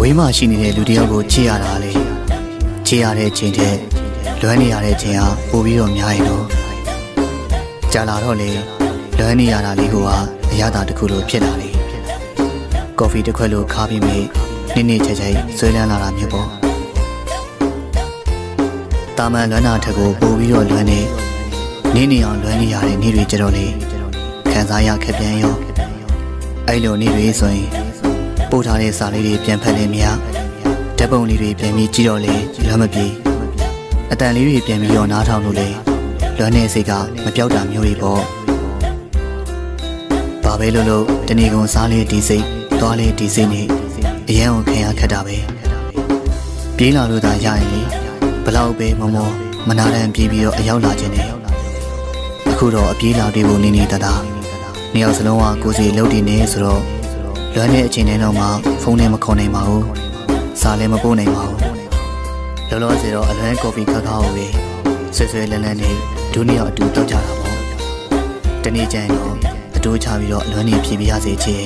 ဘေးမှာရှိနေတဲ့လူတယောက်ကိုချစ်ရတာလေချစ်ရတဲ့ချိန်တည်းလွမ်းနေရတဲ့ချိန်ဟာပိုပြီးတော့များရင်တော့ကြာလာတော့လေလွမ်းနေရတာလေးကအရသာတစ်ခုလိုဖြစ်လာလေကော်ဖီတစ်ခွက်လိုခါပြီးမိနေ့နေ့ချေချေဆွဲလန်းလာတာမျိုးပေါ့တာမန်လွမ်းတာထက်ကိုပိုပြီးတော့လွမ်းနေနေအောင်လွမ်းနေရတဲ့နေ့တွေကြတော့လေခံစားရခက်ပြန်ရောအဲ့လိုနေ့တွေဆိုရင်ပို့ထားတဲ့စာလေးတွေပြန်ဖတ်နေမြဓာတ်ပုံလေးတွေပြန်ပြီးကြည့်တော့လေလွမ်းမပြေအတန်လေးတွေပြန်ပြီးတော့နားထောင်လို့လေလွမ်းနေစိတ်ကမပြောက်တာမျိုးတွေပေါ့ဘာပဲလို့တဏီကုံစားလေးဒီစိတ်သွားလေးဒီစိတ်နဲ့အရန်ကိုခံရခက်တာပဲပြေးလာလို့သာရရင်လေဘလောက်ပဲမနာတမ်းပြေးပြီးတော့အရောက်လာခြင်းနဲ့အခုတော့အပြေးလာတွေဖို့နေနေတတာနှစ်ယောက်စလုံးကကိုယ်စီလှုပ်တည်နေဆိုတော့လွမ်းတဲ့အချိန်တည်းတော့မှဖုန်းနဲ့မခေါ်နိုင်ပါဘူးစာလည်းမပို့နိုင်ပါဘူးလောလောဆယ်တော့အလွမ်းကော်ဖီခါခါကိုပဲဆွဲဆွဲလန်းလန်းနဲ့ဒူးနှစ်ယောက်အတူတောက်ကြတာပေါ့တနေ့ကျရင်တော့အတူချပြီးတော့အလွမ်းနေဖြေပြရစေချေ